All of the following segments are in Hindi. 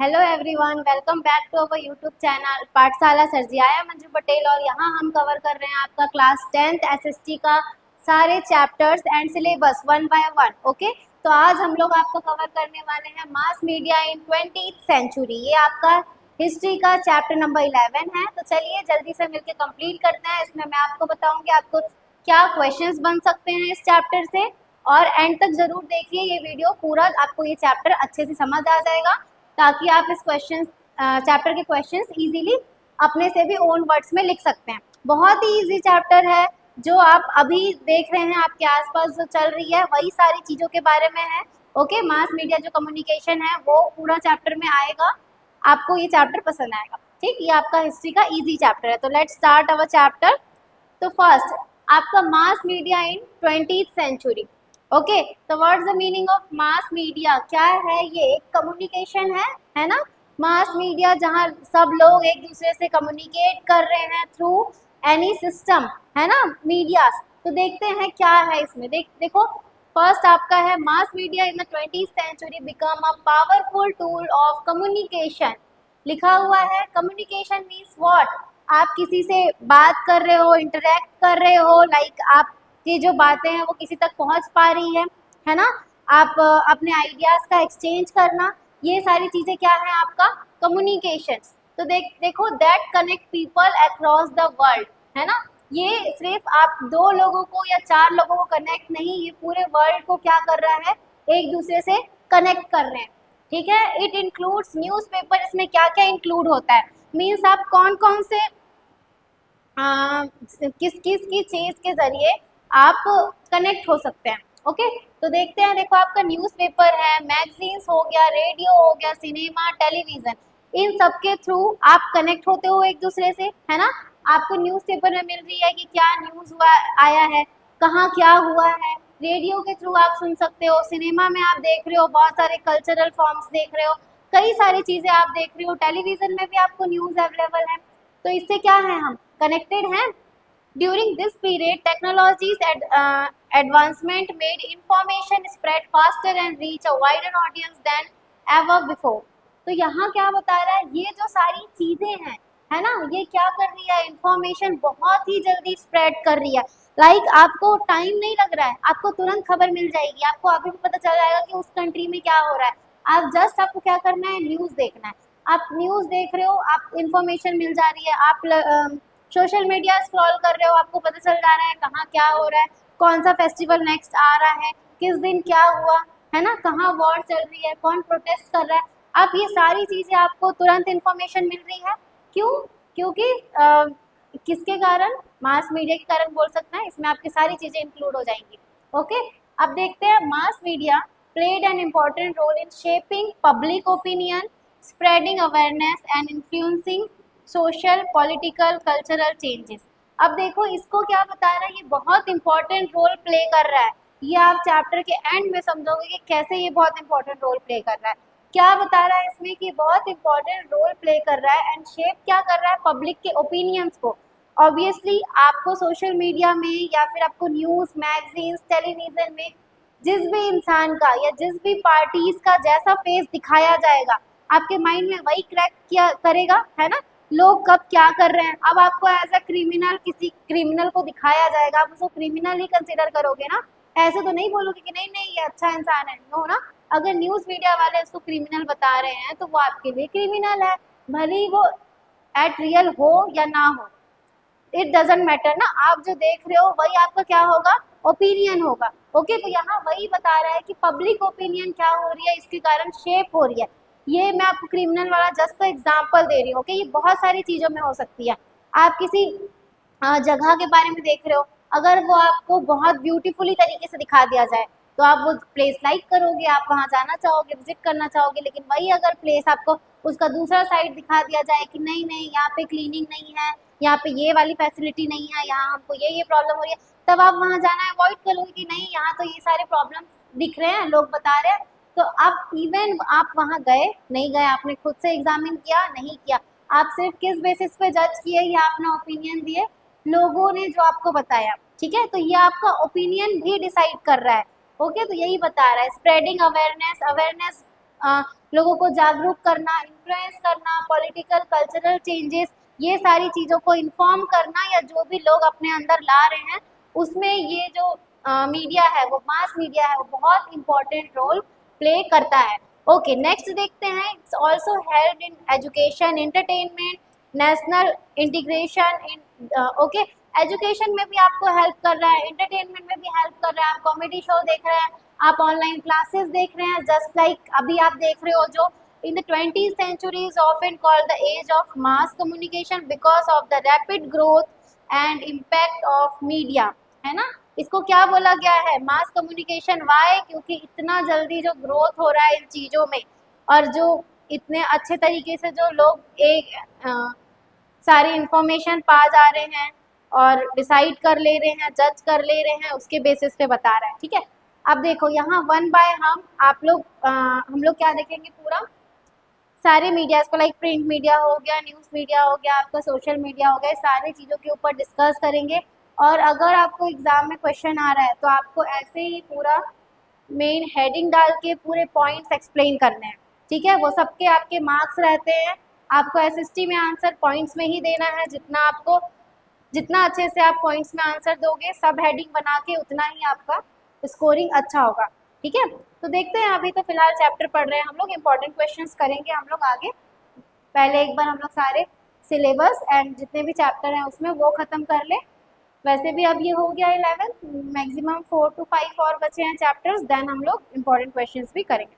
Hello everyone, welcome back to our YouTube channel Pathshala sir ji. I am Manju Patel और यहाँ हम कवर कर रहे हैं आपका क्लास 10th एसएसटी का सारे chapters and syllabus one by one. Okay, तो आज हम लोग आपको कवर करने वाले हैं मास मीडिया इन 20th सेंचुरी। ये आपका हिस्ट्री का चैप्टर नंबर 11 है। तो चलिए जल्दी से मिलकर कंप्लीट करते हैं। इसमें मैं आपको बताऊंगी आपको क्या क्वेश्चंस बन सकते हैं इस चैप्टर से, और एंड तक जरूर देखिए ये वीडियो पूरा, आपको ये चैप्टर अच्छे से समझ आ जाएगा ताकि आप इस चैप्टर के क्वेश्चंस इजीली अपने से भी ओन वर्ड्स में लिख सकते हैं। बहुत ही इजी चैप्टर है, जो आप अभी देख रहे हैं आपके आसपास जो चल रही है वही सारी चीज़ों के बारे में है। ओके, मास मीडिया जो कम्युनिकेशन है वो पूरा चैप्टर में आएगा, आपको ये चैप्टर पसंद आएगा। ठीक, ये आपका हिस्ट्री का इजी चैप्टर है। तो लेट्स स्टार्ट अवर चैप्टर। तो फर्स्ट आपका मास मीडिया इन 20th सेंचुरी। ओके, तो what's the meaning of mass media? क्या है ये? एक कम्युनिकेशन है ना। मास मीडिया जहाँ सब लोग एक दूसरे से कम्युनिकेट कर रहे हैं थ्रू एनी सिस्टम, है ना, मीडियास। तो देखते हैं क्या है इसमें। देखो फर्स्ट आपका है mass media in the 20th century become a powerful tool of communication. लिखा हुआ है कम्युनिकेशन मीन्स व्हाट? आप किसी से बात कर रहे हो, इंटरेक्ट कर रहे हो, लाइक आपकी जो बातें हैं वो किसी तक पहुंच पा रही है ना। आप अपने आइडियाज का एक्सचेंज करना, ये सारी चीजें क्या है आपका कम्युनिकेशन। तो देखो that connect people across the world, है ना। ये सिर्फ आप दो लोगों को या चार लोगों को कनेक्ट नहीं, ये पूरे वर्ल्ड को क्या कर रहा है, एक दूसरे से कनेक्ट कर रहे हैं। ठीक है, इट इंक्लूड्स न्यूज़पेपर। इसमें क्या क्या इंक्लूड होता है, मीन्स आप कौन कौन से किस किस की चीज के जरिए आप कनेक्ट हो सकते हैं। ओके, तो देखते हैं। देखो आपका न्यूज़पेपर है, मैगजीन्स हो गया, रेडियो हो गया, सिनेमा, टेलीविजन, इन सब के थ्रू आप कनेक्ट होते हो एक दूसरे से, है ना। आपको न्यूज़पेपर में मिल रही है कि क्या न्यूज़ हुआ आया है, कहाँ क्या हुआ है। रेडियो के थ्रू आप सुन सकते हो, सिनेमा में आप देख रहे हो बहुत सारे कल्चरल फॉर्म्स देख रहे हो, कई सारी चीज़ें आप देख रहे हो। टेलीविज़न में भी आपको न्यूज़ अवेलेबल है। तो इससे क्या है, हम कनेक्टेड हैं। During this period technologies advancement made information spread faster and reach a wider audience then ever before. तो यहाँ क्या बता रहा है, ये जो सारी चीजें हैं, है ना, ये क्या कर रही है, इंफॉर्मेशन बहुत ही जल्दी स्प्रेड कर रही है। लाइक आपको टाइम नहीं लग रहा है, आपको तुरंत खबर मिल जाएगी, आपको अभी भी पता चल जाएगा कि उस कंट्री में क्या हो रहा है। आप जस्ट आपको क्या करना है, न्यूज़ देखना है। आप न्यूज़ देख रहे हो, आप इंफॉर्मेशन मिल जा रही है। आप सोशल मीडिया स्क्रॉल कर रहे हो, आपको पता चल जा रहा है कहाँ क्या हो रहा है, कौन सा फेस्टिवल नेक्स्ट आ रहा है, किस दिन क्या हुआ, है ना, कहाँ वॉर चल रही है, कौन प्रोटेस्ट कर रहा है। आप ये सारी चीज़ें आपको तुरंत इंफॉर्मेशन मिल रही है। क्यों? क्योंकि किसके कारण? मास मीडिया के कारण बोल सकते हैं। इसमें आपकी सारी चीज़ें इंक्लूड हो जाएंगी। ओके, अब देखते हैं mass media played an important role in shaping public opinion, spreading awareness and influencing social, political, cultural changes. अब देखो इसको क्या बता रहा है, ये बहुत इंपॉर्टेंट रोल प्ले कर रहा है। ये आप चैप्टर के एंड में समझोगे कि कैसे ये बहुत इंपॉर्टेंट रोल प्ले कर रहा है। क्या बता रहा है इसमें कि बहुत इंपॉर्टेंट रोल प्ले कर रहा है एंड शेप क्या कर रहा है, पब्लिक के ओपिनियंस को। ऑब्वियसली आपको सोशल मीडिया में या फिर आपको न्यूज़, मैगजीन्स, टेलीविज़न में जिस भी इंसान का या जिस भी पार्टीज का जैसा फेस दिखाया जाएगा, आपके माइंड में वही क्रैक किया करेगा, है ना। लोग कब क्या कर रहे हैं, अब आपको एज अ क्रिमिनल किसी क्रिमिनल को दिखाया जाएगा, आप उसको क्रिमिनल ही कंसिडर करोगे ना। ऐसे तो नहीं बोलोगे कि नहीं नहीं ये अच्छा इंसान है, नो ना। अगर न्यूज़ मीडिया वाले उसको क्रिमिनल बता रहे हैं तो वो आपके लिए क्रिमिनल है, भले ही वो एट रियल हो या ना हो, इट डजेंट मैटर ना। आप जो देख रहे हो वही आपका क्या होगा, ओपिनियन होगा। ओके, तो यहाँ वही बता रहा है कि पब्लिक ओपिनियन क्या हो रही है, इसके कारण शेप हो रही है। ये मैं आपको क्रिमिनल वाला जस्ट एग्जांपल दे रही हूँ। ओके, ये बहुत सारी चीज़ों में हो सकती है। आप किसी जगह के बारे में देख रहे हो, अगर वो आपको बहुत ब्यूटीफुली तरीके से दिखा दिया जाए तो आप वो प्लेस लाइक करोगे, आप वहाँ जाना चाहोगे, विजिट करना चाहोगे। लेकिन वही अगर प्लेस आपको उसका दूसरा साइड दिखा दिया जाए कि नहीं नहीं यहाँ पे क्लीनिंग नहीं है, यहाँ पे ये वाली फैसिलिटी नहीं है, यहाँ हमको ये प्रॉब्लम हो रही है, तब आप वहाँ जाना अवॉइड करोगे कि नहीं यहाँ तो ये सारे प्रॉब्लम दिख रहे हैं, लोग बता रहे हैं। तो आप इवन आप वहाँ गए नहीं गए, आपने खुद से एग्जामिन किया नहीं किया, आप सिर्फ किस बेसिस पे जज किए या अपना ओपिनियन दिए, लोगों ने जो आपको बताया। ठीक है, तो ये आपका ओपिनियन भी डिसाइड कर रहा है। ओके, तो यही बता रहा है। स्प्रेडिंग अवेयरनेस, अवेयरनेस लोगों को जागरूक करना, इन्फ्लुएंस करना, पॉलिटिकल कल्चरल चेंजेस, ये सारी चीज़ों को इन्फॉर्म करना या जो भी लोग अपने अंदर ला रहे हैं उसमें ये जो मीडिया है वो मास मीडिया है वो बहुत इंपॉर्टेंट रोल प्ले करता है। ओके, नेक्स्ट देखते हैं। It's also help in education, entertainment, national integration in okay, education में भी आपको हेल्प कर रहा है, एंटरटेनमेंट में भी हेल्प कर रहा है। आप कॉमेडी शो देख रहे हैं, आप ऑनलाइन क्लासेस देख रहे हैं, जस्ट लाइक अभी आप देख रहे हो जो in the 20th century is often called the age of mass communication because of the rapid growth and impact of media, है ना। इसको क्या बोला गया है, मास कम्युनिकेशन। वाई? क्योंकि इतना जल्दी जो ग्रोथ हो रहा है इन चीज़ों में और जो इतने अच्छे तरीके से जो लोग एक सारी इंफॉर्मेशन पा जा रहे हैं और डिसाइड कर ले रहे हैं, जज कर ले रहे हैं, उसके बेसिस पे बता रहा है। ठीक है, अब देखो यहाँ वन बाय हम लोग क्या देखेंगे, पूरा सारे मीडियाज को, लाइक प्रिंट मीडिया हो गया, न्यूज़ मीडिया हो गया, आपका सोशल मीडिया हो गया, सारी चीज़ों के ऊपर डिस्कस करेंगे। और अगर आपको एग्जाम में क्वेश्चन आ रहा है तो आपको ऐसे ही पूरा मेन हेडिंग डाल के पूरे पॉइंट्स एक्सप्लेन करने हैं। ठीक है, वो सबके आपके मार्क्स रहते हैं, आपको एसएसटी में आंसर पॉइंट्स में ही देना है। जितना अच्छे से आप पॉइंट्स में आंसर दोगे सब हेडिंग बना के, उतना ही आपका स्कोरिंग अच्छा होगा। ठीक है, तो देखते हैं। अभी तो फिलहाल चैप्टर पढ़ रहे हैं हम लोग, इंपॉर्टेंट क्वेश्चंस करेंगे हम लोग आगे। पहले एक बार हम लोग सारे सिलेबस एंड जितने भी चैप्टर हैं उसमें वो ख़त्म कर ले। वैसे भी अब ये हो गया 11th, मैक्सिमम 4 to 5 और बचे हैं चैप्टर्स, देन हम लोग इंपॉर्टेंट क्वेश्चंस भी करेंगे।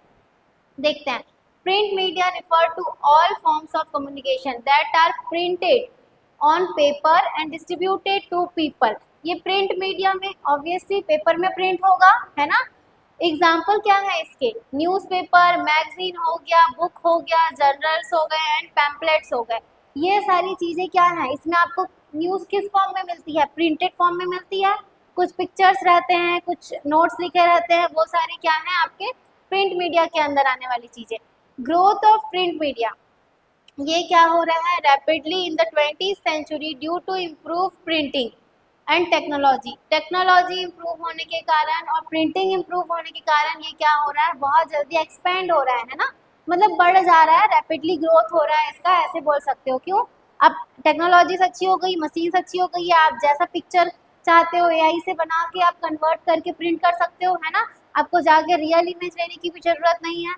देखते हैं। Print media refer to all forms of communication that are printed on paper and distributed to people. ये प्रिंट मीडिया में ऑब्वियसली पेपर में प्रिंट होगा, है ना। एग्जाम्पल क्या है इसके, न्यूज़पेपर, मैगजीन हो गया, बुक हो गया, जर्नल्स हो गए एंड पैम्पलेट्स हो गए। ये सारी चीज़ें क्या हैं, इसमें आपको न्यूज़ किस फॉर्म में मिलती है, प्रिंटेड फॉर्म में मिलती है। कुछ पिक्चर्स रहते हैं, कुछ नोट्स लिखे रहते हैं, वो सारे क्या हैं आपके प्रिंट मीडिया के अंदर आने वाली चीज़ें। ग्रोथ ऑफ प्रिंट मीडिया, ये क्या हो रहा है rapidly in the 20th century due to improve printing and technology improve होने के कारण और प्रिंटिंग इम्प्रूव होने के कारण ये क्या हो रहा है, बहुत जल्दी एक्सपेंड हो रहा है ना, मतलब बढ़ जा रहा है, रैपिडली ग्रोथ हो रहा है इसका, ऐसे बोल सकते हो। क्यों? अब टेक्नोलॉजीज अच्छी हो गई, मशीन्स अच्छी हो गई है, आप जैसा पिक्चर चाहते हो एआई से बना के आप कन्वर्ट करके प्रिंट कर सकते हो, है ना। आपको जाके रियल इमेज लेने की भी जरूरत नहीं है।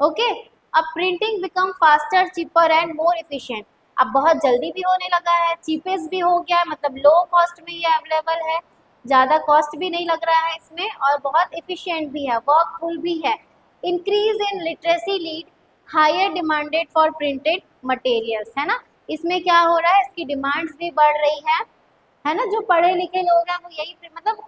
ओके, अब printing become faster, cheaper and more efficient. अब बहुत जल्दी भी होने लगा है, चीपेस्ट भी हो गया है, मतलब लो कॉस्ट में ये अवेलेबल है, ज़्यादा कॉस्ट भी नहीं लग रहा है इसमें, और बहुत एफिशिएंट भी है, वर्कफुल भी है। Increase in literacy lead hire demanded for printed materials, है ना। इसमें क्या हो रहा है, इसकी डिमांड्स भी बढ़ रही है ना। जो पढ़े लिखे लोग हैं वो यही मतलब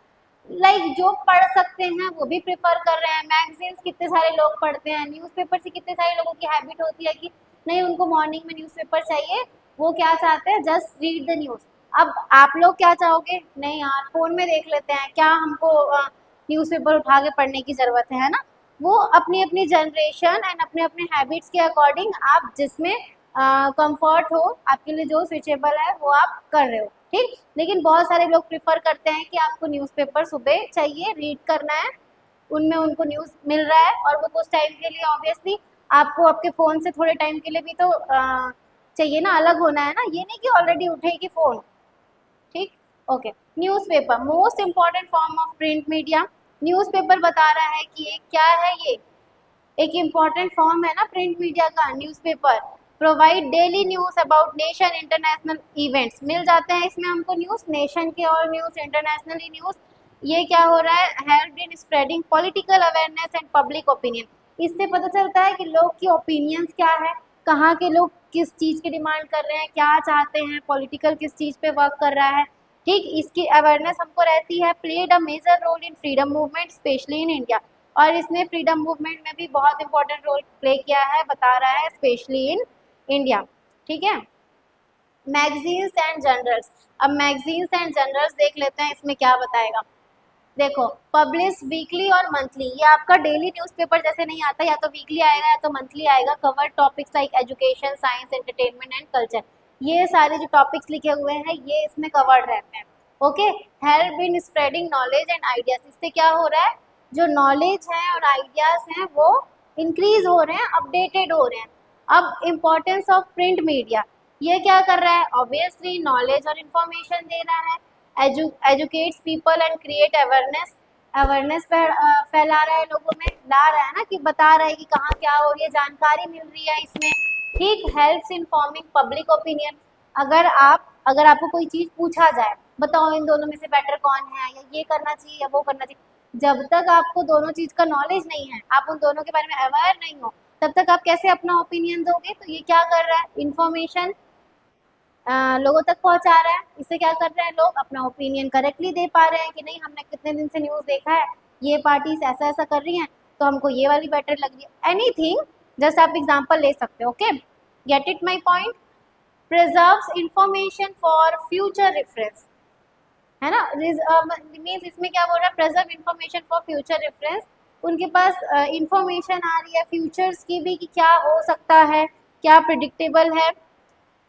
लाइक जो पढ़ सकते हैं वो भी प्रेफर कर रहे हैं। मैगजीन्स कितने सारे लोग पढ़ते हैं, न्यूज़पेपर से कितने सारे लोगों की हैबिट होती है कि नहीं उनको मॉर्निंग में न्यूज़पेपर चाहिए, वो क्या चाहते हैं, जस्ट रीड द न्यूज़। अब आप लोग क्या चाहोगे, नहीं यार फ़ोन में देख लेते हैं, क्या हमको न्यूज़पेपर उठा के पढ़ने की ज़रूरत है ना। वो अपनी अपनी जनरेशन एंड अपने अपने हैबिट्स के अकॉर्डिंग आप जिसमें कंफर्ट हो, आपके लिए जो स्विचेबल है वो आप कर रहे हो, ठीक। लेकिन बहुत सारे लोग प्रिफर करते हैं कि आपको न्यूज़पेपर सुबह चाहिए, रीड करना है, उनमें उनको न्यूज़ मिल रहा है और वो कुछ टाइम के लिए ऑब्वियसली आपको आपके फ़ोन से थोड़े टाइम के लिए भी तो चाहिए ना, अलग होना है ना, ये नहीं कि ऑलरेडी उठेगी फ़ोन, ठीक। Okay, newspaper most important form of print media. Newspaper बता रहा है कि ये क्या है, ये एक इम्पॉर्टेंट फॉर्म है ना प्रिंट मीडिया का, newspaper. Provide daily news about nation international events, मिल जाते हैं इसमें हमको न्यूज़, नेशन के और न्यूज़, इंटरनेशनली न्यूज़। ये क्या हो रहा है, help in spreading political awareness and public opinion. इससे पता चलता है कि लोग की ओपिनियंस क्या है, कहाँ के लोग किस चीज़ की डिमांड कर रहे हैं, क्या चाहते हैं, पॉलिटिकल किस चीज़ पे वर्क कर रहा है, ठीक। इसकी अवेयरनेस हमको रहती है। Played a major role in freedom movement specially in India, और इसने फ्रीडम मूवमेंट में भी बहुत इंपॉर्टेंट रोल प्ले किया है, बता रहा है स्पेशली इन इंडिया, ठीक है। मैगजीन्स एंड जर्नल्स, अब मैगजीन्स एंड जर्नल्स देख लेते हैं, इसमें क्या बताएगा। देखो, पब्लिश वीकली और मंथली, ये आपका डेली न्यूज़पेपर जैसे नहीं आता, या तो वीकली आएगा या तो मंथली आएगा। Cover topics like education, science, entertainment and culture, ये सारे जो टॉपिक्स लिखे हुए हैं ये इसमें कवर्ड रहते हैं। Okay, help in spreading knowledge and ideas, इससे क्या हो रहा है, जो नॉलेज है और आइडियाज़ हैं वो इंक्रीज हो रहे हैं, अपडेटेड हो रहे हैं। अब इम्पोर्टेंस ऑफ प्रिंट मीडिया, ये क्या कर रहा है? ऑब्वियसली नॉलेज और इन्फॉर्मेशन दे रहा है, educates people and create awareness, awareness फैला रहा है, लोगों में ला रहा है ना, कि बता रहा है कि कहाँ क्या हो रही है, जानकारी मिल रही है इसमें। ठीक, हेल्प्स इन्फॉर्मिंग पब्लिक ओपिनियन, अगर आपको कोई चीज़ पूछा जाए, बताओ इन दोनों में से बेटर कौन है, या ये करना चाहिए या वो करना चाहिए, जब तक आपको दोनों चीज़ का नॉलेज नहीं है, आप उन दोनों के बारे में अवेयर नहीं हो, तब तक आप कैसे अपना ओपिनियन दोगे? तो ये क्या कर रहा है? इन्फॉर्मेशन लोगों तक पहुंचा रहा है। इससे क्या कर रहे हैं लोग? अपना ओपिनियन करेक्टली दे पा रहे हैं कि नहीं, हमने कितने दिन से न्यूज़ देखा है, ये पार्टीज ऐसा ऐसा कर रही हैं, तो हमको ये वाली बेटर लग रही है। एनीथिंग, जस्ट आप एग्जांपल ले सकते हो। Okay, get it my point. Preserves information for future reference, है ना, मीन्स इसमें क्या बोल रहा है? Preserve information for future reference, उनके पास इंफॉर्मेशन आ रही है फ्यूचर्स की भी, कि क्या हो सकता है, क्या प्रिडिक्टेबल है।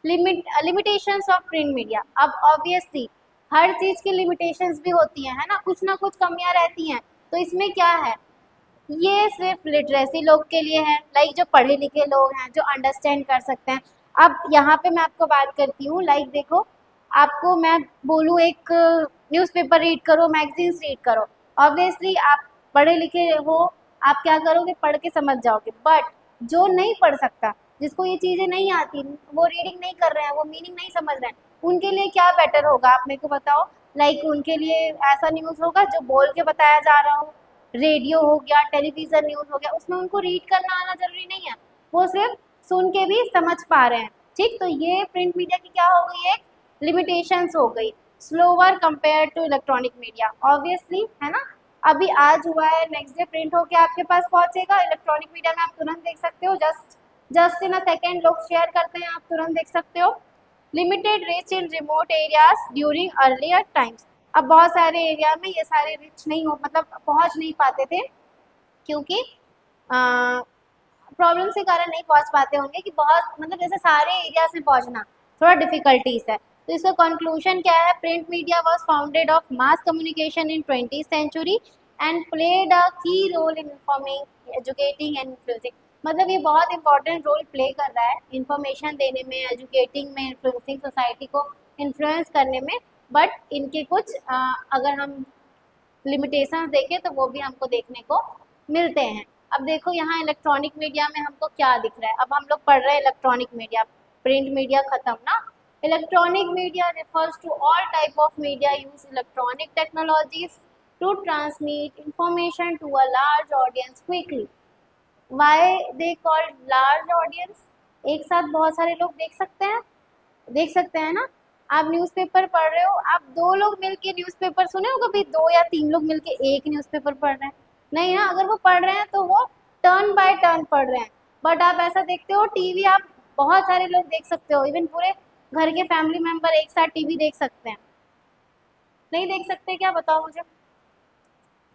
लिमिटेशंस ऑफ प्रिंट मीडिया, अब ऑब्वियसली हर चीज़ की लिमिटेशंस भी होती हैं, है ना, कुछ ना कुछ कमियां रहती हैं। तो इसमें क्या है? ये सिर्फ लिटरेसी लोग के लिए है, लाइक जो पढ़े लिखे लोग हैं, जो अंडरस्टैंड कर सकते हैं। अब यहाँ पे मैं आपको बात करती हूँ, लाइक देखो, आपको मैं बोलूँ एक न्यूज़पेपर रीड करो, मैगजीन्स रीड करो, ऑब्वियसली आप पढ़े लिखे हो, आप क्या करोगे? पढ़ के समझ जाओगे। बट जो नहीं पढ़ सकता, जिसको ये चीज़ें नहीं आती, वो रीडिंग नहीं कर रहे हैं, वो मीनिंग नहीं समझ रहे हैं, उनके लिए क्या बेटर होगा? आप मेरे को बताओ। लाइक उनके लिए ऐसा न्यूज़ होगा जो बोल के बताया जा रहा हो, रेडियो हो गया, टेलीविज़न न्यूज़ हो गया, उसमें उनको रीड करना आना ज़रूरी नहीं है, वो सिर्फ सुन के भी समझ पा रहे हैं। ठीक, तो ये प्रिंट मीडिया की क्या हो गई? एक लिमिटेशंस हो गई। Slower compare to electronic media, obviously, है ना। अभी आज हुआ है, नेक्स्ट डे प्रिंट होके आपके पास पहुंचेगा। इलेक्ट्रॉनिक मीडिया में आप तुरंत देख सकते हो, जस्ट इन अ सेकेंड लोग शेयर करते हैं, आप तुरंत देख सकते हो। लिमिटेड रीच इन remote areas during earlier times, अब बहुत सारे एरिया में ये सारे रिच नहीं हो, मतलब पहुंच नहीं पाते थे, क्योंकि प्रॉब्लम के कारण नहीं पहुंच पाते होंगे, कि बहुत मतलब जैसे सारे एरियाज में पहुंचना थोड़ा डिफिकल्टीज है। तो इसका कंक्लूजन क्या है? Print media was founded of mass communication in 20th century and played a key role in informing, educating and influencing, मतलब ये बहुत इंपॉर्टेंट रोल प्ले कर रहा है इंफॉर्मेशन देने में, एजुकेटिंग में, इन्फ्लुएंसिंग सोसाइटी को इन्फ्लुएंस करने में। बट इनके कुछ अगर हम लिमिटेशंस देखें तो वो भी हमको देखने को मिलते हैं। अब देखो यहाँ इलेक्ट्रॉनिक मीडिया में हमको क्या दिख रहा है? अब हम लोग पढ़ रहे हैं इलेक्ट्रॉनिक मीडिया, प्रिंट मीडिया खत्म ना। Electronic media refers to all type of media use electronic technologies to transmit information to a large audience quickly. Why they called large audience? एक साथ बहुत सारे लोग देख सकते हैं ना। आप न्यूज़पेपर पढ़ रहे हो, आप दो लोग मिलके न्यूज़पेपर सुने हो कभी? दो या तीन लोग मिलके एक न्यूज़पेपर पढ़ रहे हैं? नहीं ना। अगर वो पढ़ रहे हैं तो वो टर्न बाय टर्न पढ़ रहे हैं। बट आप ऐसा देखते हो टीवी, आप बहुत सारे लोग देख सकते हो, इवन पूरे घर के फैमिली मेंबर एक साथ टीवी देख सकते हैं? नहीं देख सकते क्या? बताओ मुझे,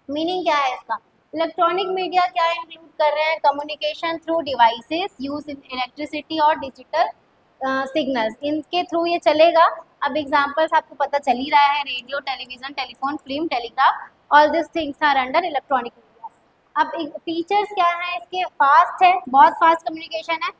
मीनिंग क्या है इसका? इलेक्ट्रॉनिक मीडिया क्या इंक्लूड कर रहे हैं? Communication through devices use in electricity और डिजिटल सिग्नल्स, इनके थ्रू ये चलेगा। अब एग्जांपल्स आपको पता चल ही रहा है, radio, television, telephone, film, telegraph, all this things are under electronic media. अब फीचर्स क्या है इसके? फास्ट है, बहुत फास्ट कम्युनिकेशन है,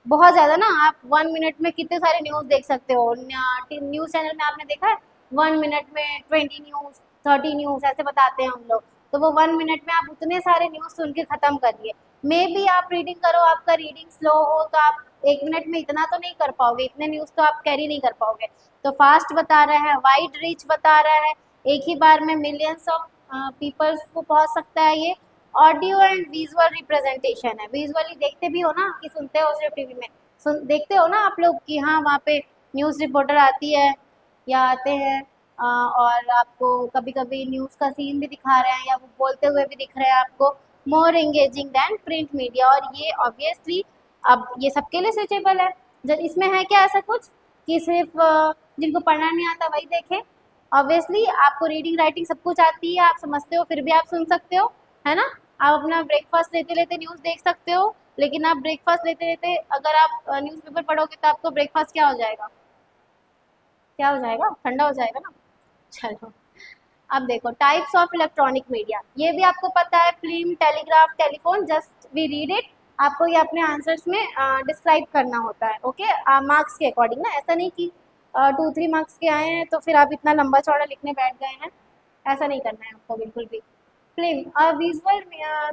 बहुत ज़्यादा ना। आप 1 मिनट में कितने सारे न्यूज़ देख सकते हो। न्यूज़ चैनल में आपने देखा है 1 मिनट में 20 न्यूज़, 30 न्यूज़ ऐसे बताते हैं हम लोग। तो वो 1 मिनट में आप उतने सारे न्यूज़ सुन के ख़त्म करिए। मे बी आप रीडिंग करो, आपका रीडिंग स्लो हो, तो आप 1 मिनट में इतना तो नहीं कर पाओगे, इतने न्यूज़ तो आप कैरी नहीं कर पाओगे। तो फास्ट बता रहा है, वाइड रीच बता रहा है, एक ही बार में मिलियंस ऑफ पीपल्स को पहुँच सकता है ये। ऑडियो एंड विजुअल रिप्रेजेंटेशन है, विजुअली देखते भी हो ना, कि सुनते हो सिर्फ टीवी में? देखते हो ना आप लोग कि हाँ वहाँ पे न्यूज़ रिपोर्टर आती है या आते हैं, और आपको कभी कभी न्यूज़ का सीन भी दिखा रहे हैं या वो बोलते हुए भी दिख रहे हैं आपको। More engaging than print media, और ये ऑब्वियसली अब ये सबके लिए स्विचेबल है। जब इसमें है क्या ऐसा कुछ कि सिर्फ जिनको पढ़ना नहीं आता वही देखें? ऑब्वियसली आपको रीडिंग राइटिंग सब कुछ आती है, आप समझते हो, फिर भी आप सुन सकते हो, है ना। आप अपना ब्रेकफास्ट लेते लेते न्यूज़ देख सकते हो, लेकिन आप ब्रेकफास्ट लेते लेते अगर आप न्यूज़पेपर पढ़ोगे तो आपको ब्रेकफास्ट क्या हो जाएगा? क्या हो जाएगा? ठंडा हो जाएगा ना। चलो, अब देखो टाइप्स ऑफ इलेक्ट्रॉनिक मीडिया, ये भी आपको पता है, film, telegraph, telephone, just we read it, आपको ये अपने आंसर्स में डिस्क्राइब करना होता है, ओके, मार्क्स के अकॉर्डिंग ना, ऐसा नहीं कि 2-3 मार्क्स के आए हैं तो फिर आप इतना लंबा चौड़ा लिखने बैठ गए हैं, ऐसा नहीं करना है आपको बिल्कुल भी। Film, a visual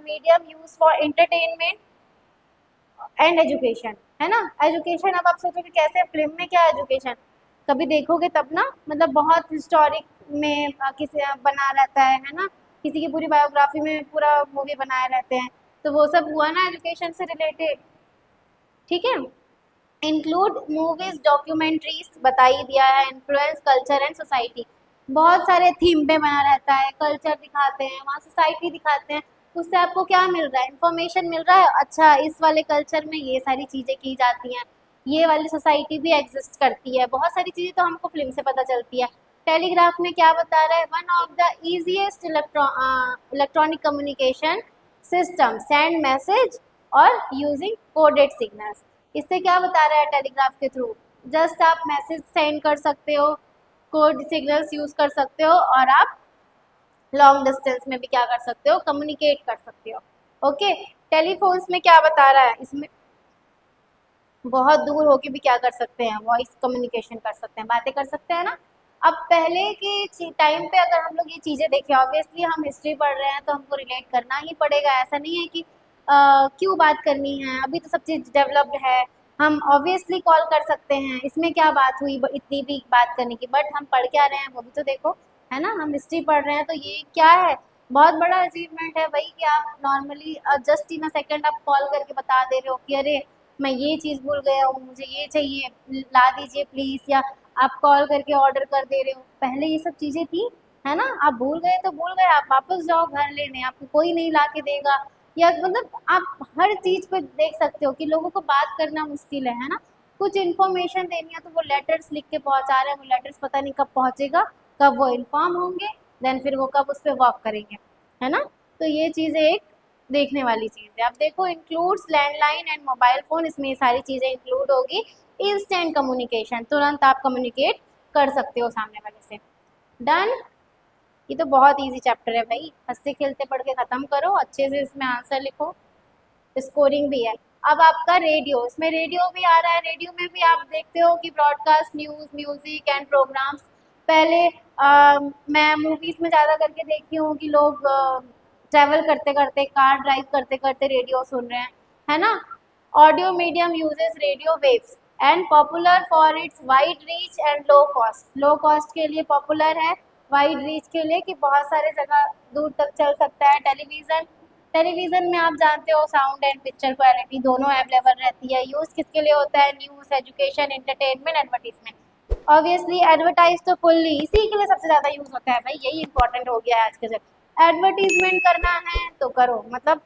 medium use for entertainment and education, है ना। एजुकेशन, अब आप सोचोगे कैसे, फिल्म में क्या एजुकेशन, कभी देखोगे तब ना, मतलब बहुत हिस्टोरिक में किसी बना रहता है ना, किसी की पूरी बायोग्राफी में पूरा मूवी बनाए रहते हैं, तो वो सब हुआ ना एजुकेशन से रिलेटेड, ठीक है। इंक्लूड मूवीज, डॉक्यूमेंट्रीज, बता ही दिया है, इन्फ्लुएंस कल्चर एंड सोसाइटी, बहुत सारे थीम पे बना रहता है, कल्चर दिखाते हैं, वहाँ सोसाइटी दिखाते हैं, उससे आपको क्या मिल रहा है, इन्फॉर्मेशन मिल रहा है, अच्छा इस वाले कल्चर में ये सारी चीज़ें की जाती हैं, ये वाली सोसाइटी भी एग्जिस्ट करती है, बहुत सारी चीज़ें तो हमको फिल्म से पता चलती है। टेलीग्राफ में क्या बता रहा है, one of the easiest electronic communication system, send message और यूजिंग कोडेड सिग्नल्स, इससे क्या बता रहा है टेलीग्राफ के थ्रू, जस्ट आप मैसेज सेंड कर सकते हो, कोड सिग्नल्स यूज कर सकते हो, और आप लॉन्ग डिस्टेंस में भी क्या कर सकते हो, कम्युनिकेट कर सकते हो, ओके। टेलीफोन्स में क्या बता रहा है, इसमें बहुत दूर होके भी क्या कर सकते हैं, वॉइस कम्युनिकेशन कर सकते हैं, बातें कर सकते हैं ना। अब पहले के टाइम पे अगर हम लोग ये चीज़ें देखें, ऑब्वियसली हम हिस्ट्री पढ़ रहे हैं तो हमको रिलेट करना ही पड़ेगा, ऐसा नहीं है कि क्यों बात करनी है, अभी तो सब चीज़ डेवलप्ड है, हम ऑब्वियसली कॉल कर सकते हैं, इसमें क्या बात हुई इतनी भी बात करने की, बट हम पढ़ क्या रहे हैं वो भी तो देखो, है ना, हम हिस्ट्री पढ़ रहे हैं, तो ये क्या है, बहुत बड़ा अचीवमेंट है भाई, कि आप normally just in a second आप कॉल करके बता दे रहे हो कि अरे मैं ये चीज़ भूल गया हूँ, मुझे ये चाहिए, ला दीजिए प्लीज़, या आप कॉल करके ऑर्डर कर दे रहे हो, पहले ये सब चीज़ें थी, है ना, आप भूल गए तो भूल गए, आप वापस जाओ घर लेने, आपको कोई नहीं ला के देगा, या मतलब आप हर चीज़ पे देख सकते हो कि लोगों को बात करना मुश्किल है ना, कुछ इन्फॉर्मेशन देनी है तो वो लेटर्स लिख के पहुँचा रहे हैं, वो लेटर्स पता नहीं कब पहुँचेगा, कब वो इन्फॉर्म होंगे, देन फिर वो कब उस पर वर्क करेंगे, है ना। तो ये चीज़ें एक देखने वाली चीज़ है। अब देखो, includes landline and mobile phone, इसमें ये सारी चीज़ें इंक्लूड होगी, इंस्टेंट कम्युनिकेशन, तुरंत आप कम्युनिकेट कर सकते हो सामने वाले से। डन, ये तो बहुत इजी चैप्टर है भाई, हंसते खेलते पढ़ के ख़त्म करो, अच्छे से इसमें आंसर लिखो, स्कोरिंग भी है। अब आपका रेडियो, इसमें रेडियो भी आ रहा है, रेडियो में भी आप देखते हो कि broadcast news, music and programs, पहले मैं मूवीज़ में ज़्यादा करके देखती हूँ कि लोग ट्रैवल करते करते, कार ड्राइव करते करते रेडियो सुन रहे हैं, है ना। Audio medium uses radio waves and popular for its wide reach and low cost, low cost के लिए पॉपुलर है, वाइड रीच के लिए कि बहुत सारे जगह दूर तक चल सकता है। टेलीविज़न, टेलीविज़न में आप जानते हो साउंड एंड पिक्चर क्वालिटी दोनों अवेलेबल रहती है। यूज़ किसके लिए होता है, news, education, entertainment, advertisement. Obviously advertise तो फुल्ली इसी के लिए सबसे ज़्यादा यूज़ होता है भाई, यही इंपॉर्टेंट हो गया है आज के जब, एडवर्टीजमेंट करना है तो करो, मतलब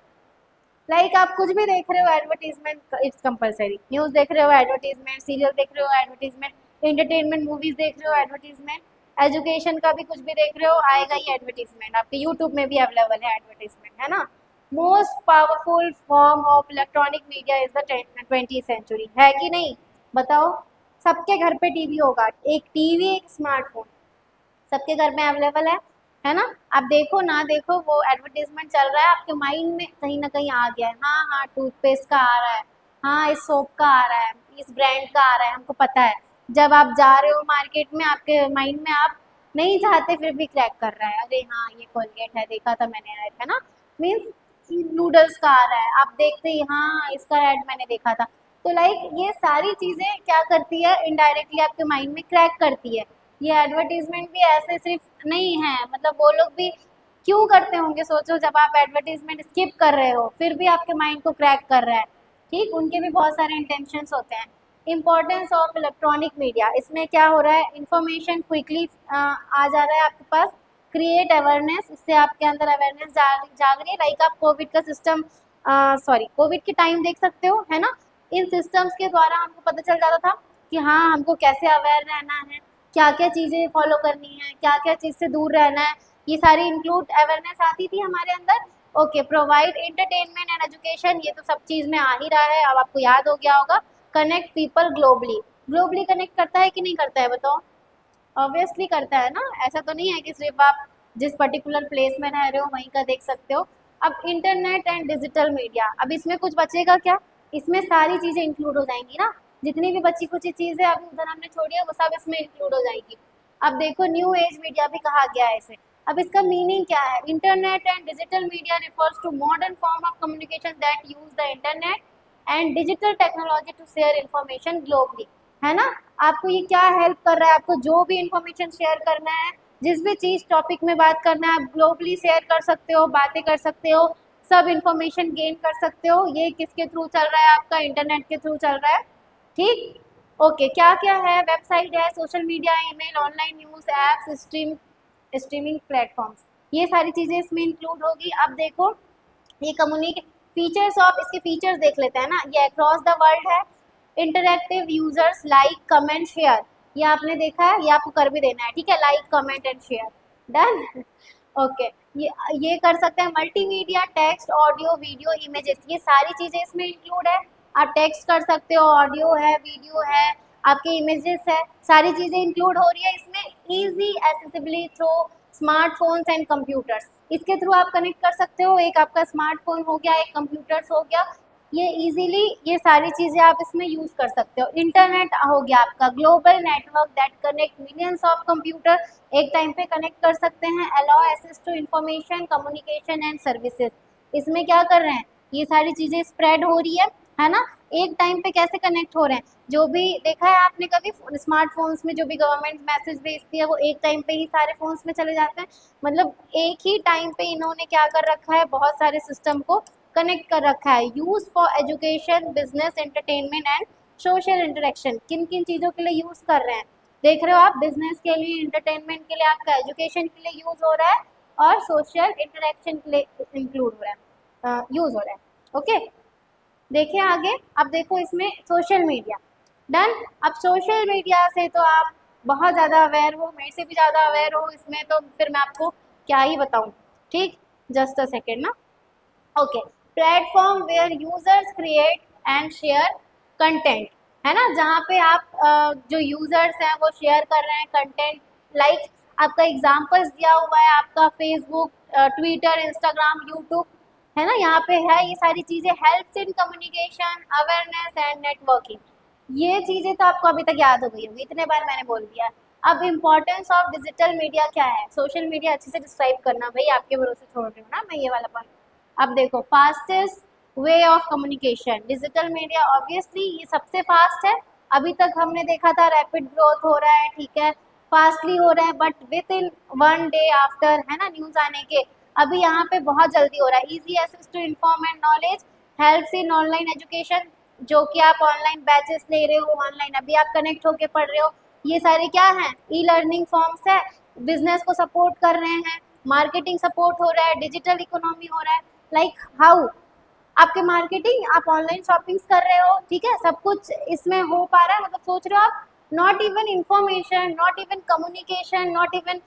लाइक आप कुछ भी देख रहे हो एडवर्टीजमेंट, इट्स कंपलसरी, न्यूज़ देख रहे हो एडवर्टीजमेंट, सीरियल देख रहे हो एडवर्टीजमेंट, एंटरटेनमेंट मूवीज़ देख रहे हो एडवर्टीजमेंट, एजुकेशन का भी कुछ भी देख रहे हो आएगा ही एडवर्टीजमेंट, आपके यूट्यूब में भी अवेलेबल है एडवर्टीजमेंट, है ना। Most powerful form of electronic media is the 20th century, है कि नहीं, बताओ। सबके घर पे टीवी होगा, एक टीवी एक स्मार्टफोन सबके घर में अवेलेबल है ना। आप देखो ना देखो वो एडवर्टीजमेंट चल रहा है, आपके माइंड में कहीं ना कहीं आ गया है, हाँ हाँ टूथपेस्ट का आ रहा है, हाँ इस सोप का आ रहा है, इस ब्रांड का आ रहा है, हमको पता है। जब आप जा रहे हो मार्केट में, आपके माइंड में आप नहीं चाहते फिर भी क्रैक कर रहा है, अरे हाँ ये कोलगेट है, देखा था मैंने, है ना। मीन्स नूडल्स का आ रहा है, आप देखते ही हाँ इसका ऐड मैंने देखा था। तो लाइक ये सारी चीज़ें क्या करती है, इनडायरेक्टली आपके माइंड में क्रैक करती है। ये एडवर्टीजमेंट भी ऐसे सिर्फ नहीं है, मतलब वो लोग भी क्यों करते होंगे, सोचो, जब आप एडवर्टीजमेंट स्किप कर रहे हो फिर भी आपके माइंड को क्रैक कर रहा है, ठीक, उनके भी बहुत सारे इंटेंशंस होते हैं। इंपॉर्टेंस ऑफ इलेक्ट्रॉनिक मीडिया, इसमें क्या हो रहा है, इंफॉर्मेशन क्विकली आ जा रहा है आपके पास, क्रिएट अवेयरनेस, इससे आपके अंदर अवेयरनेस जाग रही है, लाइक आप कोविड का सिस्टम, सॉरी कोविड के टाइम देख सकते हो, है ना। इन सिस्टम्स के द्वारा हमको पता चल जाता था कि हाँ हमको कैसे अवेयर रहना है, क्या क्या चीज़ें फॉलो करनी है, क्या क्या चीज़ से दूर रहना है, ये सारी इंक्लूड अवेयरनेस आती थी हमारे अंदर। Okay, provide entertainment and education, ये तो सब चीज़ में आ ही रहा है, अब आपको याद हो गया होगा। Connect people globally, globally connect करता है कि नहीं करता है, बताओ। ऑब्वियसली करता है ना, ऐसा तो नहीं है कि सिर्फ आप जिस पर्टिकुलर प्लेस में रह रहे हो वहीं का देख सकते हो, अब इंटरनेट एंड डिजिटल मीडिया, अब इसमें कुछ बचेगा क्या? इसमें सारी चीजें इंक्लूड हो जाएंगी ना, जितनी भी बची कुछ चीजें अभी उधर हमने छोड़ी है वो सब इसमें इंक्लूड हो जाएगी। अब देखो न्यू एज मीडिया भी कहा गया है इसे। अब इसका मीनिंग क्या है? Internet and digital media refers to modern form of communication that use the internet and digital technology to share information globally, है ना। आपको ये क्या हेल्प कर रहा है? आपको जो भी इंफॉर्मेशन शेयर करना है, जिस भी चीज टॉपिक में बात करना है, आप ग्लोबली शेयर कर सकते हो, बातें कर सकते हो, सब इंफॉर्मेशन गेन कर सकते हो। ये किसके थ्रू चल रहा है? आपका इंटरनेट के थ्रू चल रहा है, ठीक। ओके, क्या क्या है? वेबसाइट है, social media, email, online news, apps, streaming platforms, ये सारी चीजें इसमें इंक्लूड होगी। अब देखो ये कम्युनिकेट फीचर्स ऑफ, इसके फीचर्स देख लेते हैं ना। ये अक्रॉस द वर्ल्ड है, interactive users, like, comment, share, ये आपने देखा है, ये आपको कर भी देना है, ठीक है, like, comment and share, done. Okay, ये कर सकते हैं। Multimedia, text, audio, video, images, ये सारी चीजें इसमें इंक्लूड है। आप टेक्स्ट कर सकते हो, ऑडियो है, वीडियो है, आपके इमेजेस है, सारी चीजें इंक्लूड हो रही है इसमें। Easy accessibility through smartphones and computers, इसके थ्रू आप कनेक्ट कर सकते हो। एक आपका स्मार्टफोन हो गया, एक कंप्यूटर्स हो गया, ये इजीली ये सारी चीज़ें आप इसमें यूज़ कर सकते हो। इंटरनेट हो गया आपका global network that connect millions of computer, एक टाइम पे कनेक्ट कर सकते हैं। Allow access to information, communication and services, इसमें क्या कर रहे हैं? ये सारी चीज़ें स्प्रेड हो रही है ना। एक टाइम पे कैसे कनेक्ट हो रहे हैं? जो भी देखा है आपने कभी स्मार्टफोन्स में जो भी गवर्नमेंट मैसेज भेजती है वो एक टाइम पे ही सारे फोन्स में चले जाते हैं। मतलब एक ही टाइम पे इन्होंने क्या कर रखा है? बहुत सारे सिस्टम को कनेक्ट कर रखा है। Use for education, business, entertainment and social interaction, किन किन चीज़ों के लिए यूज़ कर रहे हैं? देख रहे हो आप, बिजनेस के लिए, एंटरटेनमेंट के लिए, आपका एजुकेशन के लिए यूज़ हो रहा है, और सोशल इंटरेक्शन के लिए इंक्लूड हो रहा है, यूज़ हो रहा है। ओके, देखिए आगे। अब देखो इसमें सोशल मीडिया, डन। अब सोशल मीडिया से तो आप बहुत ज़्यादा अवेयर हो, मेरे से भी ज़्यादा अवेयर हो इसमें, तो फिर मैं आपको क्या ही बताऊँ, ठीक। जस्ट अ सेकेंड ना। Okay, platform where users create and share content, है ना, जहाँ पे आप जो यूजर्स हैं वो शेयर कर रहे हैं कंटेंट। लाइक आपका एग्जांपल्स दिया हुआ है, आपका फेसबुक, ट्विटर, इंस्टाग्राम, यूट्यूब, है ना, यहाँ पे है ये सारी चीज़ें। Helps in communication, awareness and networking, ये चीज़ें तो आपको अभी तक याद हो गई होगी, इतने बार मैंने बोल दिया। अब इम्पोर्टेंस ऑफ डिजिटल मीडिया क्या है? सोशल मीडिया अच्छे से डिस्क्राइब करना भाई, आपके भरोसे छोड़ रही हूँ ना मैं ये वाला पॉइंट। अब देखो, fastest way of communication, digital media obviously ये सबसे फास्ट है। अभी तक हमने देखा था रैपिड ग्रोथ हो रहा है, ठीक है, फास्टली हो रहा है, but with in 1 day after, है ना, न्यूज आने के, अभी यहाँ पे बहुत जल्दी हो रहा है। Easy access to inform and knowledge, helps in online education, जो कि आप ऑनलाइन बैचेस ले रहे हो, ऑनलाइन अभी आप कनेक्ट होके पढ़ रहे हो, ये सारे क्या हैं? ई लर्निंग फॉर्म्स है। बिजनेस को सपोर्ट कर रहे हैं, मार्केटिंग सपोर्ट हो रहा है, डिजिटल इकोनॉमी हो रहा है। लाइक हाउ आपके मार्केटिंग, आप ऑनलाइन शॉपिंग कर रहे हो, ठीक है, सब कुछ इसमें हो पा रहा है। मतलब सोच रहे हो आप, not even information, not even communication, not even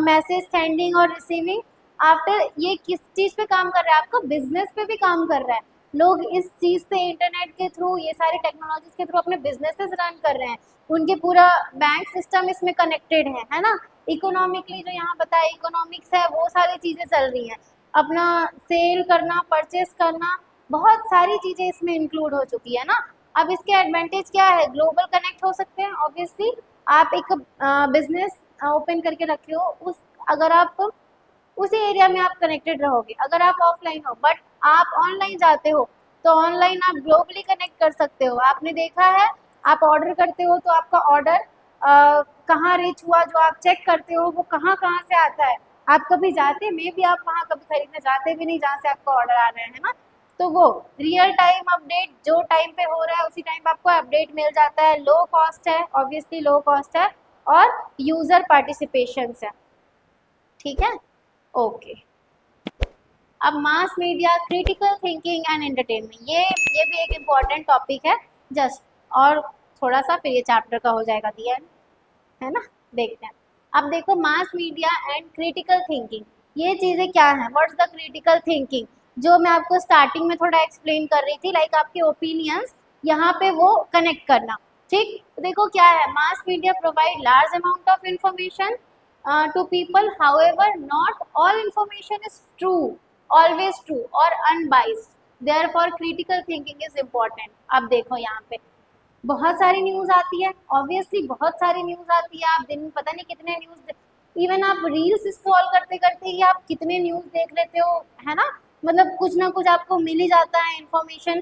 message sending और रिसीविंग, आफ्टर ये किस चीज़ पे काम कर रहा है? आपका बिजनेस पे भी काम कर रहा है। लोग इस चीज़ से इंटरनेट के थ्रू, ये सारी टेक्नोलॉजीज के थ्रू अपने बिजनेसेस रन कर रहे हैं, उनके पूरा बैंक सिस्टम इसमें कनेक्टेड है ना। इकोनॉमिकली जो यहाँ बताया इकोनॉमिक्स है, वो सारी चीज़ें चल रही हैं, अपना सेल करना, परचेस करना, बहुत सारी चीज़ें इसमें इंक्लूड हो चुकी है ना। अब इसके एडवांटेज क्या है? ग्लोबल कनेक्ट हो सकते हैं ऑब्वियसली। आप एक बिजनेस ओपन करके रखे हो, उस अगर आप उसी एरिया में आप कनेक्टेड रहोगे। अगर आप ऑफलाइन हो बट आप ऑनलाइन जाते हो, तो ऑनलाइन आप ग्लोबली कनेक्ट कर सकते हो। आपने देखा है, आप ऑर्डर करते हो तो आपका ऑर्डर कहाँ रीच हुआ, जो आप चेक करते हो वो कहाँ कहाँ से आता है। आप कभी जाते, मे भी आप वहाँ कभी खरीदने जाते भी नहीं जहाँ से आपका ऑर्डर आ रहा है ना, तो वो रियल टाइम अपडेट, जो टाइम पे हो रहा है उसी टाइम पे आपको अपडेट मिल जाता है। लो कॉस्ट है, ऑब्वियसली लो कॉस्ट है, और यूजर पार्टिसिपेशन है, ठीक है। ओके, अब mass media, critical thinking and entertainment, ये भी एक इम्पॉर्टेंट टॉपिक है जस्ट, और थोड़ा सा फिर ये चैप्टर का हो जाएगा दिया है ना। देखते हैं, अब देखो mass media and critical thinking, ये चीज़ें क्या है? व्हाट्स द क्रिटिकल थिंकिंग, जो मैं आपको स्टार्टिंग में थोड़ा एक्सप्लेन कर रही थी, लाइक आपके ओपिनियंस यहाँ पे वो कनेक्ट करना, ठीक। तो देखो क्या है, mass media provide large amount of information to people, however not all information is true, always true और unbiased, therefore critical thinking is important. अब देखो यहाँ पे बहुत सारी न्यूज आती है, ऑब्वियसली बहुत सारी न्यूज आती है, आप दिन में पता नहीं कितने न्यूज, इवन आप रील्स स्क्रॉल करते करते ही आप कितने न्यूज देख लेते हो, है ना, मतलब कुछ ना कुछ आपको मिल ही जाता है इंफॉर्मेशन।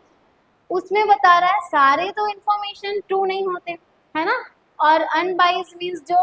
उसमें बता रहा है सारे तो इंफॉर्मेशन ट्रू नहीं होते, है ना, और अनबाइस्ड मीन्स जो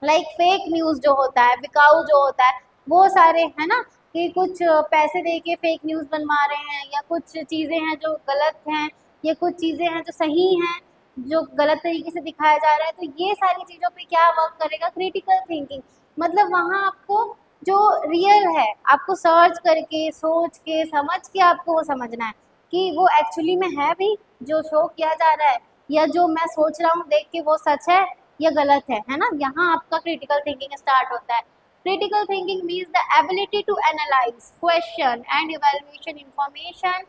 लाइक फेक न्यूज जो होता है, बिकाऊ जो होता है, वो सारे, है ना, कि कुछ पैसे दे के फेक न्यूज बनवा रहे हैं, या कुछ चीजें हैं जो गलत हैं, या कुछ चीजें हैं जो सही हैं जो गलत तरीके से दिखाया जा रहा है। तो ये सारी चीजों पे क्या वर्क करेगा, क्रिटिकल थिंकिंग। मतलब वहाँ आपको जो रियल है आपको सर्च करके सोच के समझ के आपको वो समझना है कि वो एक्चुअली में है भी जो शो किया जा रहा है, या जो मैं सोच रहा हूँ देख के वो सच है या गलत है ना। यहाँ आपका क्रिटिकल थिंकिंग स्टार्ट होता है। Critical thinking means the ability to analyze, question and evaluation information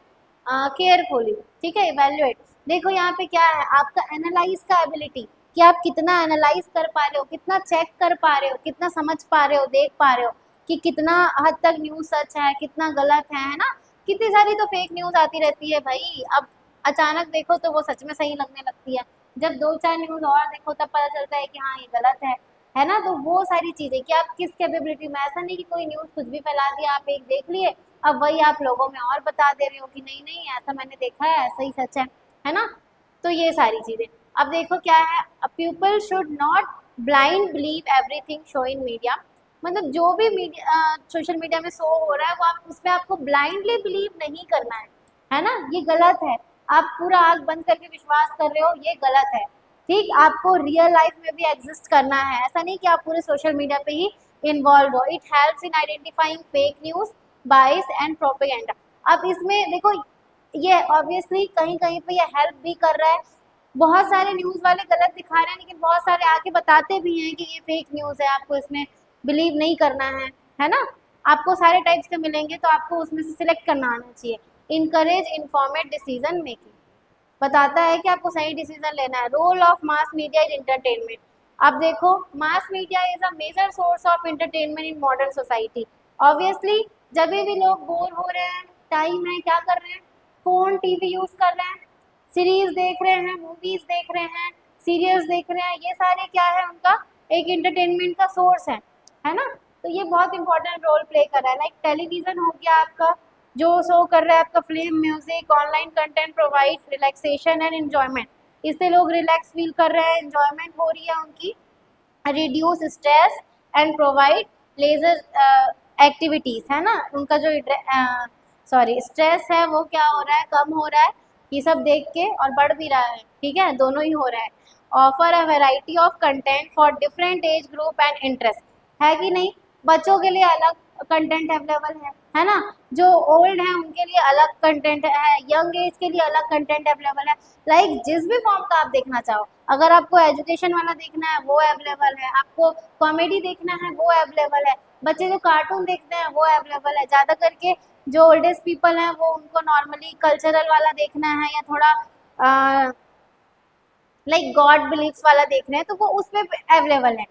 carefully, ठीक है, इवेल्युएट। देखो यहाँ पे क्या है, आपका एनालाइज का एबिलिटी, कि आप कितना एनालाइज कर पा रहे हो, कितना चेक कर पा रहे हो, कितना समझ पा रहे हो, देख पा रहे हो कि कितना हद तक न्यूज सच है, कितना गलत है ना। कितनी सारी तो फेक न्यूज आती रहती है भाई, अब अचानक देखो तो वो सच में सही लगने लगती है, जब दो चार न्यूज और देखो तब पता चलता है कि हाँ ये गलत है ना। तो वो सारी चीजें कि आप किस कैपेबिलिटी में, ऐसा नहीं कि कोई न्यूज कुछ भी फैला दिया, आप एक देख लिए अब वही आप लोगों में और बता दे रहे हो कि नहीं नहीं ऐसा मैंने देखा है, ऐसा ही सच है ना। तो ये सारी चीजें। अब देखो क्या है, people should not blind believe everything show in media. मतलब जो भी मीडिया सोशल मीडिया में शो हो रहा है वो आप उसमें आपको ब्लाइंडली बिलीव नहीं करना है ना, ये गलत है। आप पूरा आंख बंद करके विश्वास कर रहे हो, ये गलत है। ठीक, आपको रियल लाइफ में भी एग्जिस्ट करना है, ऐसा नहीं कि आप पूरे सोशल मीडिया पे ही इन्वॉल्व हो। It helps in identifying fake news, बाइस एंड प्रोपेगेंडा। अब इसमें देखो ये ऑब्वियसली कहीं कहीं पे ये हेल्प भी कर रहा है, बहुत सारे न्यूज वाले गलत दिखा रहे हैं लेकिन बहुत सारे आके बताते भी हैं कि ये फेक न्यूज है, आपको इसमें बिलीव नहीं करना है ना। आपको सारे टाइप्स के मिलेंगे तो आपको उसमें से सिलेक्ट करना आना चाहिए। इनकरेज इन्फॉर्मेड डिसीजन मेकिंग, बताता है कि आपको सही डिसीजन लेना है। Role of mass media in entertainment. अब देखो mass media is a major source of entertainment in modern society. Obviously जब भी लोग बोर हो रहे हैं, टाइम है, क्या कर रहे हैं, फोन टीवी यूज कर रहे हैं, सीरीज देख रहे हैं, मूवीज देख रहे हैं, सीरियल्स देख रहे हैं, ये सारे क्या है उनका एक एंटरटेनमेंट का सोर्स है ना। तो ये बहुत इंपॉर्टेंट रोल प्ले कर रहा है। लाइक टेलीविजन हो गया आपका, जो शो कर रहा है आपका film, music, online content provide relaxation and enjoyment. इससे लोग रिलैक्स फील कर रहे हैं, एंजॉयमेंट हो रही है उनकी, reduce stress and provide leisure activities, है ना। उनका जो सॉरी स्ट्रेस है वो क्या हो रहा है, कम हो रहा है, ये सब देख के, और बढ़ भी रहा है, ठीक है, दोनों ही हो रहा है। Offer a variety of content for different age group and interest, है कि नहीं। बच्चों के लिए अलग कंटेंट अवेलेबल है ना, जो ओल्ड है उनके लिए अलग कंटेंट है, यंग एज के लिए अलग कंटेंट अवेलेबल है। लाइक जिस भी फॉर्म का आप देखना चाहो, अगर आपको एजुकेशन वाला देखना है वो अवेलेबल है, आपको कॉमेडी देखना है वो अवेलेबल है, बच्चे जो कार्टून देखते हैं वो अवेलेबल है। ज़्यादा करके जो ओल्डेस्ट पीपल हैं वो उनको नॉर्मली कल्चरल वाला देखना है, या थोड़ा लाइक गॉड बिलीव्स वाला देखना है, तो वो उसमें अवेलेबल है।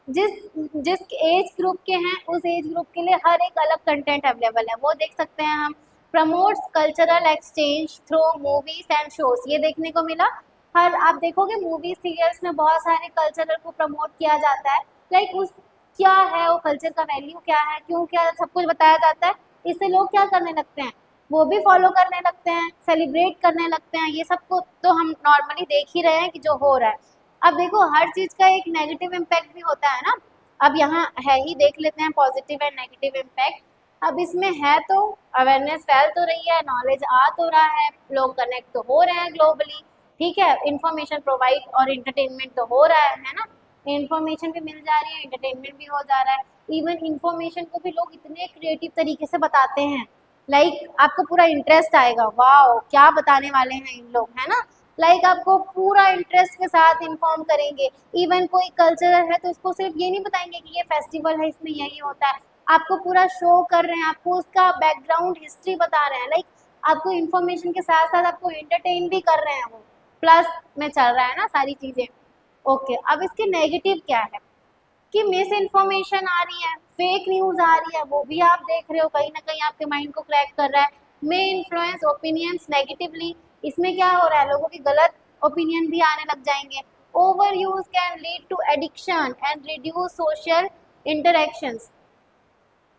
जिस जिस एज ग्रुप के हैं उस एज ग्रुप के लिए हर एक अलग कंटेंट अवेलेबल है, वो देख सकते हैं हम। Promotes cultural exchange through movies and shows, ये देखने को मिला। हर आप देखोगे मूवी सीरियल्स में बहुत सारे कल्चरल को प्रमोट किया जाता है। लाइक उस क्या है वो कल्चर का वैल्यू क्या है, क्यों क्या सब कुछ बताया जाता है। इससे लोग क्या करने लगते हैं, वो भी फॉलो करने लगते हैं, सेलिब्रेट करने लगते हैं। ये सब को तो हम नॉर्मली देख ही रहे हैं कि जो हो रहा है। अब देखो हर चीज़ का एक नेगेटिव इम्पैक्ट भी होता है ना। अब यहाँ है ही, देख लेते हैं पॉजिटिव एंड नेगेटिव इम्पैक्ट। अब इसमें है तो अवेयरनेस फैल तो रही है, नॉलेज आ तो रहा है, लोग कनेक्ट तो हो रहे हैं ग्लोबली, ठीक है, इंफॉर्मेशन प्रोवाइड और इंटरटेनमेंट तो हो रहा है ना। इंफॉर्मेशन भी मिल जा रही है, इंटरटेनमेंट भी हो जा रहा है। इवन इंफॉर्मेशन को भी लोग इतने क्रिएटिव तरीके से बताते हैं, लाइक आपको पूरा इंटरेस्ट आएगा, वाओ क्या बताने वाले हैं इन लोग, है ना। लाइक आपको पूरा इंटरेस्ट के साथ इन्फॉर्म करेंगे। इवन कोई कल्चरल है तो उसको सिर्फ ये नहीं बताएंगे कि ये फेस्टिवल है इसमें यही होता है, आपको पूरा शो कर रहे हैं, आपको उसका बैकग्राउंड हिस्ट्री बता रहे हैं। लाइक आपको इन्फॉर्मेशन के साथ साथ आपको एंटरटेन भी कर रहे हैं, वो प्लस में चल रहा है ना सारी चीज़ें। ओके, अब इसके नेगेटिव क्या है। कि मिस इन्फॉर्मेशन आ रही है, फेक न्यूज आ रही है, वो भी आप देख रहे हो कहीं ना कहीं आपके माइंड को क्रैक कर रहा है। मे इन्फ्लुएंस ओपिनियंस नेगेटिवली, इसमें क्या हो रहा है, लोगों के गलत ओपिनियन भी आने लग जाएंगे। Over use can lead to addiction and reduce social interactions.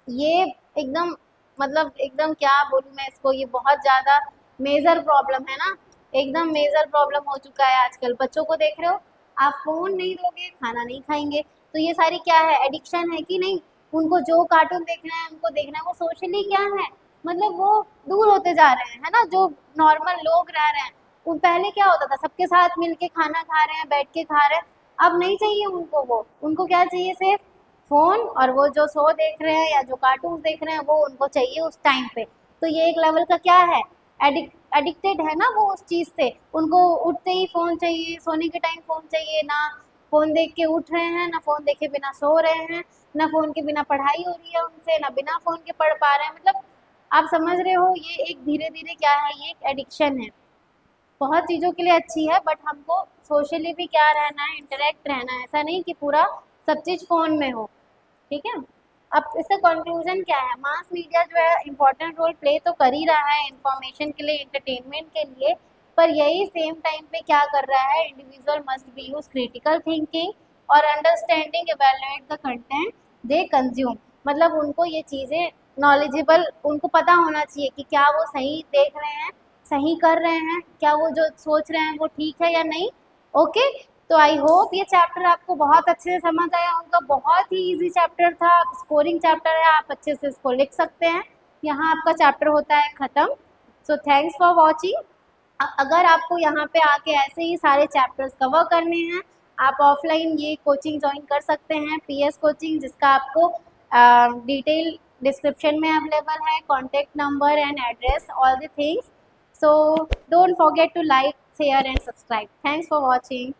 ये एकदम मतलब एकदम क्या बोलूँ मैं इसको, ये बहुत ज़्यादा मेजर प्रॉब्लम है ना, एकदम मेजर प्रॉब्लम हो चुका है आजकल। बच्चों को देख रहे हो, आप फोन नहीं दोगे खाना नहीं खाएंगे, तो ये सारी क्या है, एडिक्शन है कि नहीं। उनको जो कार्टून देखना है उनको देखना है, वो सोशली क्या है, मतलब वो दूर होते जा रहे हैं, है ना, जो नॉर्मल लोग रह रहे हैं। उन पहले क्या होता था, सबके साथ मिलके खाना खा रहे हैं, बैठ के खा रहे हैं। अब नहीं चाहिए उनको, वो उनको क्या चाहिए, सिर्फ फोन, और वो जो शो देख रहे हैं या जो कार्टून देख रहे हैं वो उनको चाहिए उस टाइम पे। तो ये एक लेवल का क्या है, एडिक्टेड है ना वो उस चीज़ से। उनको उठते ही फ़ोन चाहिए, सोने के टाइम फ़ोन चाहिए, ना फ़ोन देख के उठ रहे हैं, ना फ़ोन देखे बिना सो रहे हैं, ना फ़ोन के बिना पढ़ाई हो रही है उनसे, ना बिना फ़ोन के पढ़ पा रहे हैं। मतलब आप समझ रहे हो, ये एक धीरे धीरे क्या है, ये एक एडिक्शन है। बहुत चीज़ों के लिए अच्छी है, बट हमको सोशली भी क्या रहना है, इंटरेक्ट रहना है, ऐसा नहीं कि पूरा सब चीज़ फ़ोन में हो। ठीक है। अब इसका कंक्लूजन क्या है, मास मीडिया जो है इम्पोर्टेंट रोल प्ले तो कर ही रहा है इंफॉर्मेशन के लिए, एंटरटेनमेंट के लिए, पर यही सेम टाइम पे क्या कर रहा है, individual must be use critical thinking और understanding evaluate the content they consume. मतलब उनको ये चीज़ें नॉलेजेबल, उनको पता होना चाहिए कि क्या वो सही देख रहे हैं, सही कर रहे हैं, क्या वो जो सोच रहे हैं वो ठीक है या नहीं। ओके, तो आई होप ये चैप्टर आपको बहुत अच्छे से समझ आया होगा। बहुत ही इजी चैप्टर था, स्कोरिंग चैप्टर है, आप अच्छे से इसको लिख सकते हैं। यहाँ आपका चैप्टर होता है ख़त्म। So thanks for watching. अगर आपको यहाँ पे आके ऐसे ही सारे चैप्टर्स कवर करने हैं, आप ऑफलाइन ये कोचिंग ज्वाइन कर सकते हैं, पीएस कोचिंग, जिसका आपको डिटेल डिस्क्रिप्शन में अवेलेबल है, contact number and address, all the things. So don't forget to like, share and subscribe. Thanks for watching.